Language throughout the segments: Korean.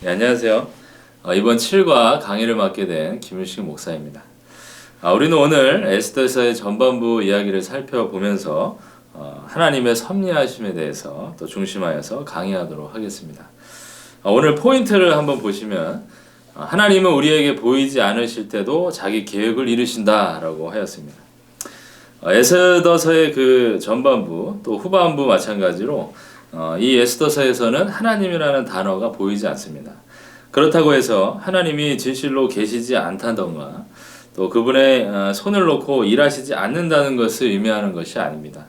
네, 안녕하세요. 이번 7과 강의를 맡게 된 김윤식 목사입니다. 우리는 오늘 에스더서의 전반부 이야기를 살펴보면서 하나님의 섭리하심에 대해서 또 중심하여서 강의하도록 하겠습니다. 오늘 포인트를 한번 보시면 하나님은 우리에게 보이지 않으실 때도 자기 계획을 이루신다라고 하였습니다. 에스더서의 그 전반부 또 후반부 마찬가지로 이 에스더서에서는 하나님이라는 단어가 보이지 않습니다. 그렇다고 해서 하나님이 진실로 계시지 않다던가 또 그분의 손을 놓고 일하시지 않는다는 것을 의미하는 것이 아닙니다.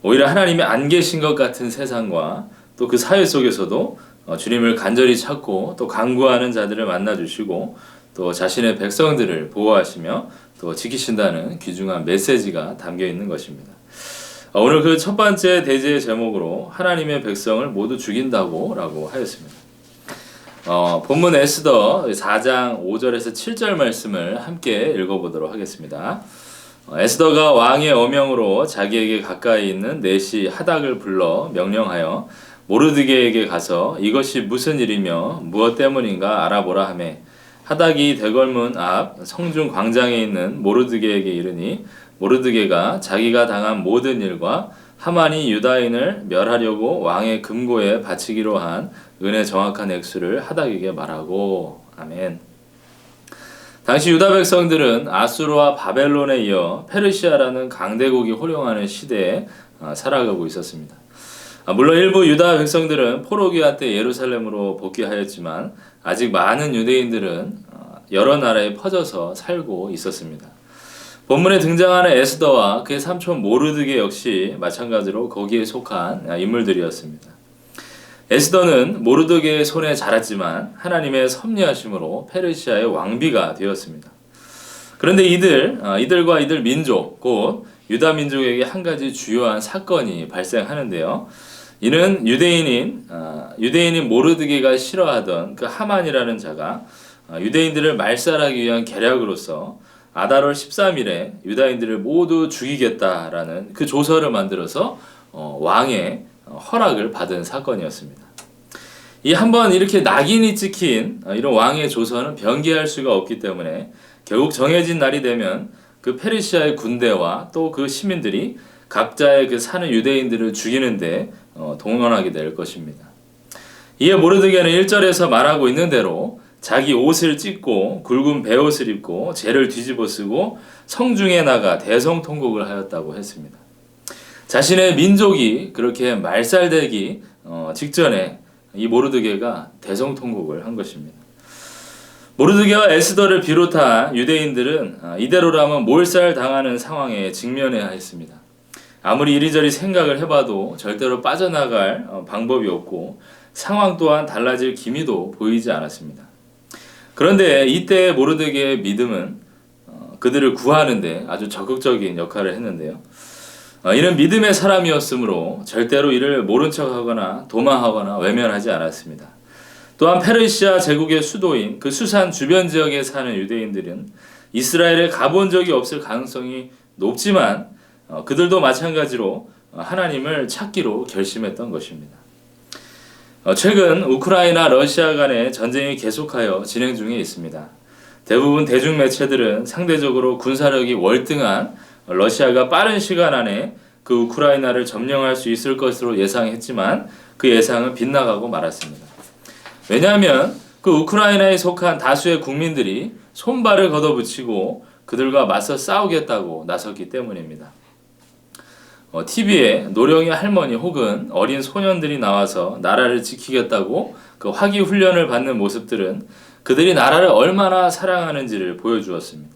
오히려 하나님이 안 계신 것 같은 세상과 또 그 사회 속에서도 주님을 간절히 찾고 또 간구하는 자들을 만나주시고 또 자신의 백성들을 보호하시며 또 지키신다는 귀중한 메시지가 담겨 있는 것입니다. 오늘 그 첫 번째 대제의 제목으로 하나님의 백성을 모두 죽인다고 라고 하였습니다. 본문 에스더 4장 5절에서 7절 말씀을 함께 읽어보도록 하겠습니다. 에스더가 왕의 어명으로 자기에게 가까이 있는 내시 하닥을 불러 명령하여 모르드게에게 가서 이것이 무슨 일이며 무엇 때문인가 알아보라 하매 하닥이 대궐문 앞 성중 광장에 있는 모르드게에게 이르니 모르드게가 자기가 당한 모든 일과 하만이 유다인을 멸하려고 왕의 금고에 바치기로 한 은의 정확한 액수를 하닥에게 말하고. 아멘. 당시 유다 백성들은 아수르와 바벨론에 이어 페르시아라는 강대국이 호령하는 시대에 살아가고 있었습니다. 물론 일부 유다 백성들은 포로기한 때 예루살렘으로 복귀하였지만 아직 많은 유대인들은 여러 나라에 퍼져서 살고 있었습니다. 본문에 등장하는 에스더와 그의 삼촌 모르드게 역시 마찬가지로 거기에 속한 인물들이었습니다. 에스더는 모르드게의 손에 자랐지만 하나님의 섭리하심으로 페르시아의 왕비가 되었습니다. 그런데 이들과 이들 민족, 곧 유다 민족에게 한 가지 주요한 사건이 발생하는데요. 이는 유대인인 모르드게가 싫어하던 그 하만이라는 자가 유대인들을 말살하기 위한 계략으로서 아달월 13일에 유다인들을 모두 죽이겠다라는 그 조서를 만들어서 왕의 허락을 받은 사건이었습니다. 이 한번 이렇게 낙인이 찍힌 이런 왕의 조서는 변개할 수가 없기 때문에 결국 정해진 날이 되면 그 페르시아의 군대와 또 그 시민들이 각자의 그 사는 유대인들을 죽이는데 동원하게 될 것입니다. 이에 모르드게는 1절에서 말하고 있는 대로 자기 옷을 찢고 굵은 베옷을 입고 재를 뒤집어 쓰고 성중에 나가 대성통곡을 하였다고 했습니다. 자신의 민족이 그렇게 말살되기 직전에 이 모르드게가 대성통곡을 한 것입니다. 모르드게와 에스더를 비롯한 유대인들은 이대로라면 몰살당하는 상황에 직면해야 했습니다. 아무리 이리저리 생각을 해봐도 절대로 빠져나갈 방법이 없고 상황 또한 달라질 기미도 보이지 않았습니다. 그런데 이때 모르드게의 믿음은 그들을 구하는데 아주 적극적인 역할을 했는데요. 이는 믿음의 사람이었으므로 절대로 이를 모른 척하거나 도망하거나 외면하지 않았습니다. 또한 페르시아 제국의 수도인 그 수산 주변 지역에 사는 유대인들은 이스라엘에 가본 적이 없을 가능성이 높지만 그들도 마찬가지로 하나님을 찾기로 결심했던 것입니다. 최근 우크라이나 러시아 간의 전쟁이 계속하여 진행 중에 있습니다. 대부분 대중매체들은 상대적으로 군사력이 월등한 러시아가 빠른 시간 안에 그 우크라이나를 점령할 수 있을 것으로 예상했지만 그 예상은 빗나가고 말았습니다. 왜냐하면 그 우크라이나에 속한 다수의 국민들이 손발을 걷어붙이고 그들과 맞서 싸우겠다고 나섰기 때문입니다. TV에 노령의 할머니 혹은 어린 소년들이 나와서 나라를 지키겠다고 그 화기 훈련을 받는 모습들은 그들이 나라를 얼마나 사랑하는지를 보여주었습니다.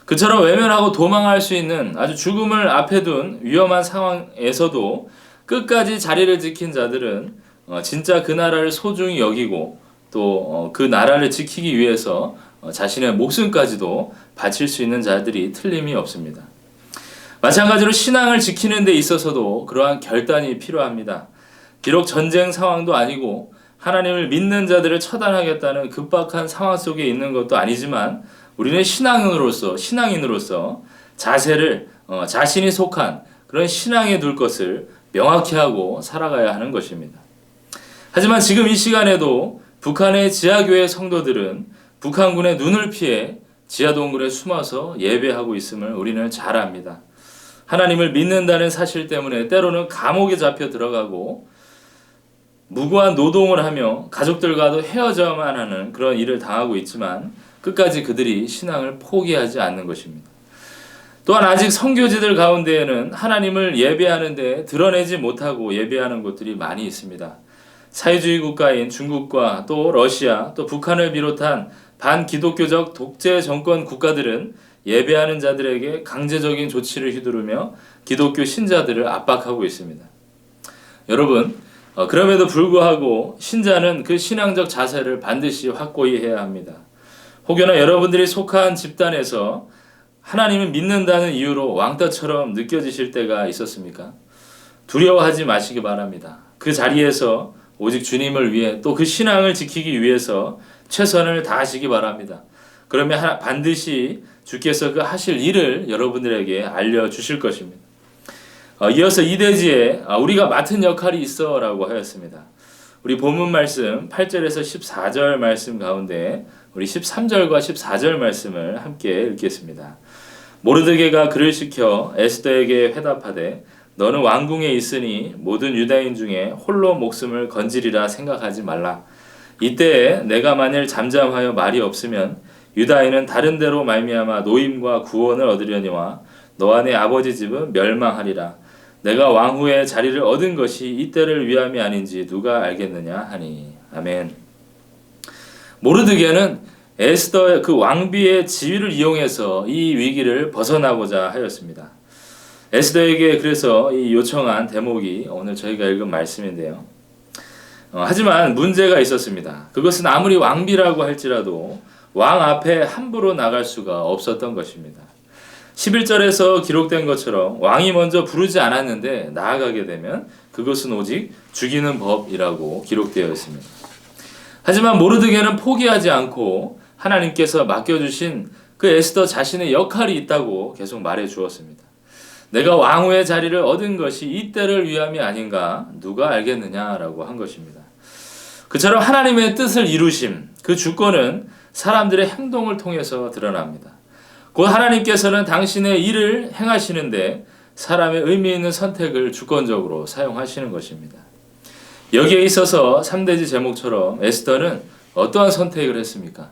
그처럼 외면하고 도망할 수 있는 아주 죽음을 앞에 둔 위험한 상황에서도 끝까지 자리를 지킨 자들은 진짜 그 나라를 소중히 여기고 또 그 나라를 지키기 위해서 자신의 목숨까지도 바칠 수 있는 자들이 틀림이 없습니다. 마찬가지로 신앙을 지키는 데 있어서도 그러한 결단이 필요합니다. 비록 전쟁 상황도 아니고 하나님을 믿는 자들을 처단하겠다는 급박한 상황 속에 있는 것도 아니지만 우리는 신앙인으로서 자세를 자신이 속한 그런 신앙에 둘 것을 명확히 하고 살아가야 하는 것입니다. 하지만 지금 이 시간에도 북한의 지하교회 성도들은 북한군의 눈을 피해 지하동굴에 숨어서 예배하고 있음을 우리는 잘 압니다. 하나님을 믿는다는 사실 때문에 때로는 감옥에 잡혀 들어가고 무고한 노동을 하며 가족들과도 헤어져야만 하는 그런 일을 당하고 있지만 끝까지 그들이 신앙을 포기하지 않는 것입니다. 또한 아직 선교지들 가운데에는 하나님을 예배하는 데 드러내지 못하고 예배하는 곳들이 많이 있습니다. 사회주의 국가인 중국과 또 러시아 또 북한을 비롯한 반기독교적 독재 정권 국가들은 예배하는 자들에게 강제적인 조치를 휘두르며 기독교 신자들을 압박하고 있습니다. 여러분, 그럼에도 불구하고 신자는 그 신앙적 자세를 반드시 확고히 해야 합니다. 혹여나 여러분들이 속한 집단에서 하나님을 믿는다는 이유로 왕따처럼 느껴지실 때가 있었습니까? 두려워하지 마시기 바랍니다. 그 자리에서 오직 주님을 위해 또 그 신앙을 지키기 위해서 최선을 다하시기 바랍니다. 그러면 반드시 주께서 그 하실 일을 여러분들에게 알려주실 것입니다. 이어서 이대지에 우리가 맡은 역할이 있어 라고 하였습니다. 우리 본문 말씀 8절에서 14절 말씀 가운데 우리 13절과 14절 말씀을 함께 읽겠습니다. 모르드게가 그를 시켜 에스더에게 회답하되 너는 왕궁에 있으니 모든 유다인 중에 홀로 목숨을 건지리라 생각하지 말라. 이때에 내가 만일 잠잠하여 말이 없으면 유다인은 다른 데로 말미암아 노임과 구원을 얻으려니와 너와 내 아버지 집은 멸망하리라. 내가 왕후의 자리를 얻은 것이 이때를 위함이 아닌지 누가 알겠느냐 하니. 아멘. 모르드게는 에스더의 그 왕비의 지위를 이용해서 이 위기를 벗어나고자 하였습니다. 에스더에게 그래서 이 요청한 대목이 오늘 저희가 읽은 말씀인데요. 하지만 문제가 있었습니다. 그것은 아무리 왕비라고 할지라도 왕 앞에 함부로 나갈 수가 없었던 것입니다. 11절에서 기록된 것처럼 왕이 먼저 부르지 않았는데 나아가게 되면 그것은 오직 죽이는 법이라고 기록되어 있습니다. 하지만 모르드게는 포기하지 않고 하나님께서 맡겨주신 그 에스더 자신의 역할이 있다고 계속 말해 주었습니다. 내가 왕후의 자리를 얻은 것이 이때를 위함이 아닌가 누가 알겠느냐라고 한 것입니다. 그처럼 하나님의 뜻을 이루심, 그 주권은 사람들의 행동을 통해서 드러납니다. 곧 하나님께서는 당신의 일을 행하시는데 사람의 의미 있는 선택을 주권적으로 사용하시는 것입니다. 여기에 있어서 3대지 제목처럼 에스더는 어떠한 선택을 했습니까?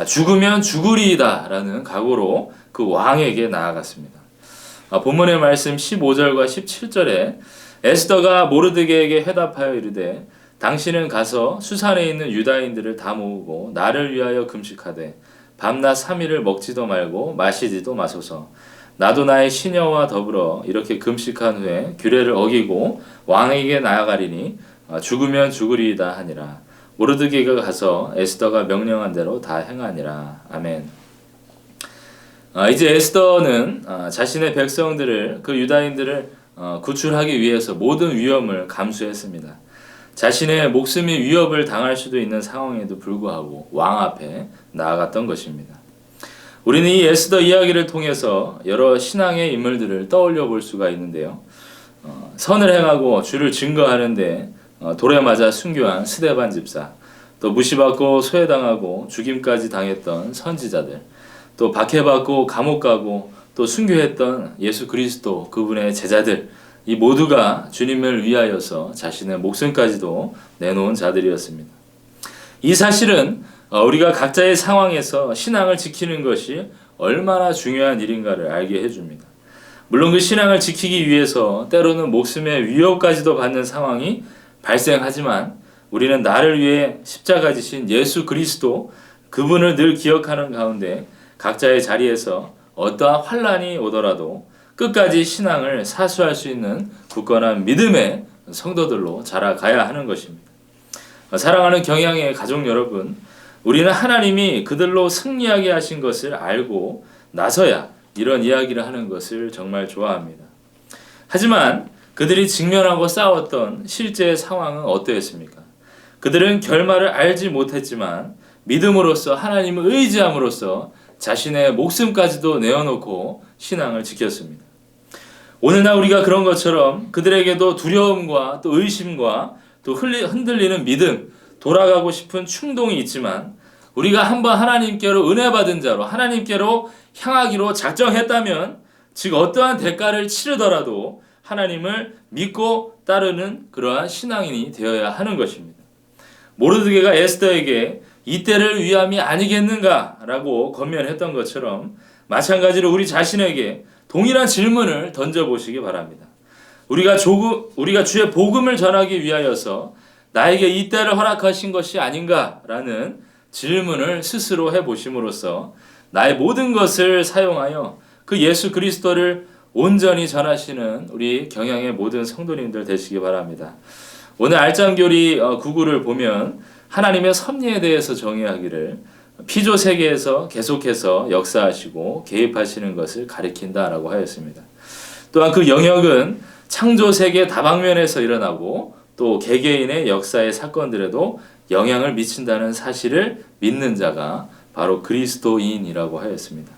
죽으면 죽으리이다 라는 각오로 그 왕에게 나아갔습니다. 본문의 말씀 15절과 17절에 에스더가 모르드게에게 회답하여 이르되 당신은 가서 수산에 있는 유다인들을 다 모으고 나를 위하여 금식하되 밤낮 3일을 먹지도 말고 마시지도 마소서. 나도 나의 시녀와 더불어 이렇게 금식한 후에 규례를 어기고 왕에게 나아가리니 죽으면 죽으리이다 하니라. 모르드게가 가서 에스더가 명령한 대로 다 행하니라. 아멘. 이제 에스더는 자신의 백성들을 그 유다인들을 구출하기 위해서 모든 위험을 감수했습니다. 자신의 목숨이 위협을 당할 수도 있는 상황에도 불구하고 왕 앞에 나아갔던 것입니다. 우리는 이 에스더 이야기를 통해서 여러 신앙의 인물들을 떠올려 볼 수가 있는데요. 선을 행하고 주를 증거하는데 돌에 맞아 순교한 스데반 집사, 또 무시받고 소외당하고 죽임까지 당했던 선지자들, 또 박해받고 감옥 가고 또 순교했던 예수 그리스도 그분의 제자들, 이 모두가 주님을 위하여서 자신의 목숨까지도 내놓은 자들이었습니다. 이 사실은 우리가 각자의 상황에서 신앙을 지키는 것이 얼마나 중요한 일인가를 알게 해줍니다. 물론 그 신앙을 지키기 위해서 때로는 목숨의 위협까지도 받는 상황이 발생하지만 우리는 나를 위해 십자가 지신 예수 그리스도 그분을 늘 기억하는 가운데 각자의 자리에서 어떠한 환난이 오더라도 끝까지 신앙을 사수할 수 있는 굳건한 믿음의 성도들로 자라가야 하는 것입니다. 사랑하는 경향의 가족 여러분, 우리는 하나님이 그들로 승리하게 하신 것을 알고 나서야 이런 이야기를 하는 것을 정말 좋아합니다. 하지만 그들이 직면하고 싸웠던 실제 상황은 어떠했습니까? 그들은 결말을 알지 못했지만 믿음으로써 하나님을 의지함으로써 자신의 목숨까지도 내어놓고 신앙을 지켰습니다. 오늘날 우리가 그런 것처럼 그들에게도 두려움과 또 의심과 또 흔들리는 믿음, 돌아가고 싶은 충동이 있지만 우리가 한번 하나님께로 은혜 받은 자로 하나님께로 향하기로 작정했다면 즉 어떠한 대가를 치르더라도 하나님을 믿고 따르는 그러한 신앙인이 되어야 하는 것입니다. 모르드게가 에스더에게 이때를 위함이 아니겠는가라고 권면했던 것처럼 마찬가지로 우리 자신에게 동일한 질문을 던져보시기 바랍니다. 우리가 주의 복음을 전하기 위하여서 나에게 이 때를 허락하신 것이 아닌가라는 질문을 스스로 해보심으로써 나의 모든 것을 사용하여 그 예수 그리스도를 온전히 전하시는 우리 경향의 모든 성도님들 되시기 바랍니다. 오늘 알짱교리 구구를 보면 하나님의 섭리에 대해서 정의하기를 피조 세계에서 계속해서 역사하시고 개입하시는 것을 가리킨다라고 하였습니다. 또한 그 영역은 창조 세계 다방면에서 일어나고 또 개개인의 역사의 사건들에도 영향을 미친다는 사실을 믿는 자가 바로 그리스도인이라고 하였습니다.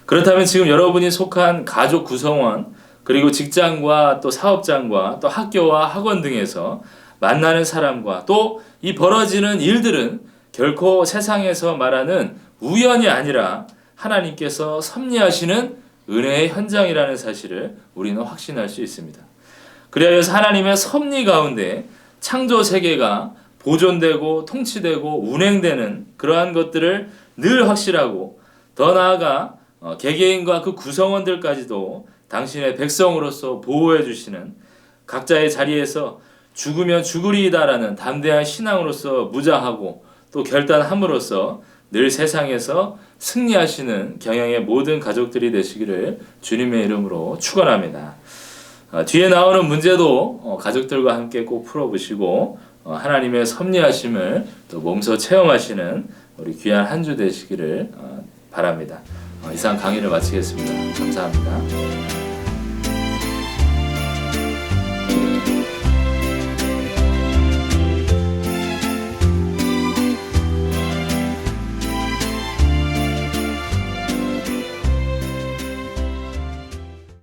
그렇다면 지금 여러분이 속한 가족 구성원 그리고 직장과 또 사업장과 또 학교와 학원 등에서 만나는 사람과 또 이 벌어지는 일들은 결코 세상에서 말하는 우연이 아니라 하나님께서 섭리하시는 은혜의 현장이라는 사실을 우리는 확신할 수 있습니다. 그래서 하나님의 섭리 가운데 창조 세계가 보존되고 통치되고 운행되는 그러한 것들을 늘 확실하고 더 나아가 개개인과 그 구성원들까지도 당신의 백성으로서 보호해 주시는 각자의 자리에서 죽으면 죽으리이다라는 담대한 신앙으로서 무장하고 또 결단함으로써 늘 세상에서 승리하시는 경향의 모든 가족들이 되시기를 주님의 이름으로 축원합니다. 뒤에 나오는 문제도 가족들과 함께 꼭 풀어보시고 하나님의 섭리하심을 또 몸소 체험하시는 우리 귀한 한 주 되시기를 바랍니다. 이상 강의를 마치겠습니다. 감사합니다.